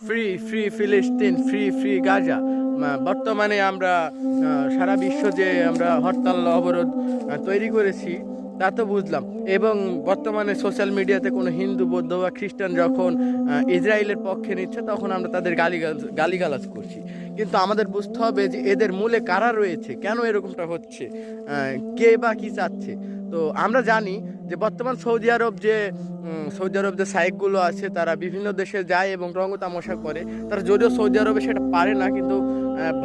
Free free ফিলিস্তিন, free free Gaza. বর্তমানে আমরা সারা বিশ্ব যে আমরা হরতাল অবরোধ তৈরি করেছি তা তো বুঝলাম, এবং বর্তমানে সোশ্যাল মিডিয়াতে কোনো হিন্দু, বৌদ্ধ বা খ্রিস্টান যখন ইসরায়েলের পক্ষে নিচ্ছে তখন আমরা তাদের গালিগালাজ করছি। কিন্তু আমাদের বুঝতে হবে যে এদের মূলে কারা রয়েছে, কেন এরকমটা হচ্ছে, কে বা কি চাচ্ছে। তো আমরা জানি যে বর্তমান সৌদি আরব যে শাইখগুলো আছে তারা বিভিন্ন দেশে যায় এবং রঙ তামাশা করে। তারা যদিও সৌদি আরবে সেটা পারে না, কিন্তু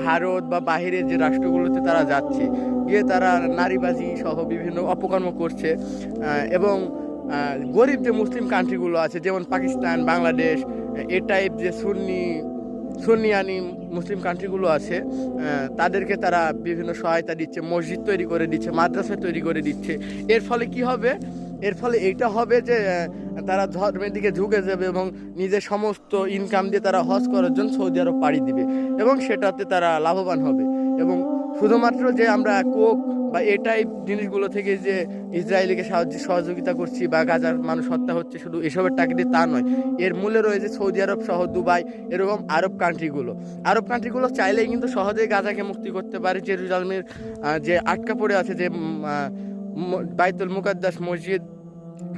ভারত বা বাহিরের যে রাষ্ট্রগুলোতে তারা যাচ্ছে, গিয়ে তারা নারীবাজি সহ বিভিন্ন অপকর্ম করছে। এবং গরিব যে মুসলিম কান্ট্রিগুলো আছে যেমন পাকিস্তান, বাংলাদেশ, এ টাইপ যে সুন্নিয়ানি মুসলিম কান্ট্রিগুলো আছে, তাদেরকে তারা বিভিন্ন সহায়তা দিচ্ছে, মসজিদ তৈরি করে দিচ্ছে, মাদ্রাসা তৈরি করে দিচ্ছে। এর ফলে কি হবে? এর ফলে এইটা হবে যে তারা ধর্মের দিকে ঝুঁকে যাবে এবং নিজের সমস্ত ইনকাম দিয়ে তারা হজ করার জন্য সৌদি আরব পাড়ি দিবে এবং সেটাতে তারা লাভবান হবে। এবং শুধুমাত্র যে আমরা কোক বা এ টাইপ জিনিসগুলো থেকে যে ইসরায়েলিকে সহযোগিতা করছি বা গাজার মানুষ হত্যা হচ্ছে শুধু এসবের টাকা দিয়ে তা নয়, এর মূলে রয়েছে সৌদি আরব সহ দুবাই, এরকম আরব কান্ট্রিগুলো চাইলেই কিন্তু সহজেই গাজাকে মুক্তি করতে পারে। জেরুজালেমের যে আটকা পড়ে আছে যে বাইতুল মুকাদ্দাস মসজিদ,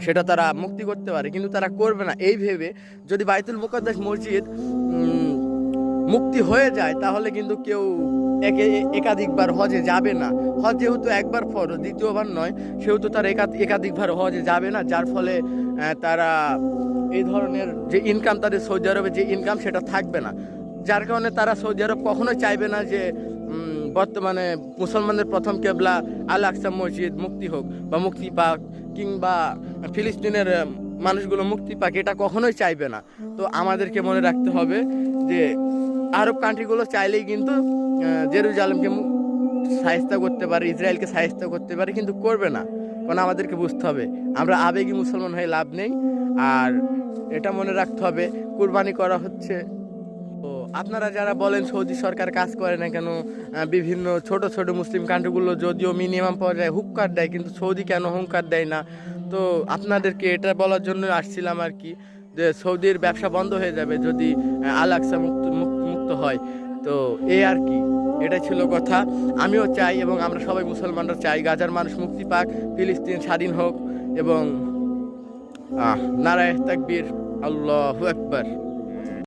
সেটা তারা মুক্তি করতে পারে, কিন্তু তারা করবে না এই ভেবে যদি বাইতুল মুকাদ্দাস মসজিদ মুক্তি হয়ে যায় তাহলে কিন্তু কেউ একাধিকবার হজে যাবে না। হজ যেহেতু একবার ফরজ, দ্বিতীয়বার নয়, সেহেতু তারা একাধিকবার হজে যাবে না, যার ফলে তারা এই ধরনের যে ইনকাম, তাদের সৌদি আরবে যে ইনকাম সেটা থাকবে না। যার কারণে তারা সৌদি আরব কখনোই চাইবে না যে বর্তমানে মুসলমানদের প্রথম কেবলা আল আকসা মসজিদ মুক্তি হোক বা মুক্তি পাক, কিংবা ফিলিস্তিনের মানুষগুলো মুক্তি পাক, এটা কখনোই চাইবে না। তো আমাদেরকে মনে রাখতে হবে যে আরব কান্ট্রিগুলো চাইলেই কিন্তু জেরুজালেমকে শায়েস্তা করতে পারে, ইসরায়েলকে শায়েস্তা করতে পারে, কিন্তু করবে না। কারণ আমাদেরকে বুঝতে হবে আমরা আবেগী মুসলমান হয়ে লাভ নেই। আর এটা মনে রাখতে হবে কুরবানি করা হচ্ছে। তো আপনারা যারা বলেন সৌদি সরকার কাজ করে না কেন, বিভিন্ন ছোট ছোট মুসলিম কান্ট্রিগুলো যদিও মিনিমাম পর্যায়ে হুঙ্কার দেয়, কিন্তু সৌদি কেন হুঙ্কার দেয় না? তো আপনাদেরকে এটা বলার জন্য আসছিলাম আর কি, যে সৌদির ব্যবসা বন্ধ হয়ে যাবে যদি আল আকসা মুক্ত হয়। তো এই আর কি, এটাই ছিল কথা। আমিও চাই এবং আমরা সবাই মুসলমানরা চাই গাজার মানুষ মুক্তি পাক, ফিলিস্তিন স্বাধীন হোক, এবং নারায়ে তাকবীর, আল্লাহু আকবার।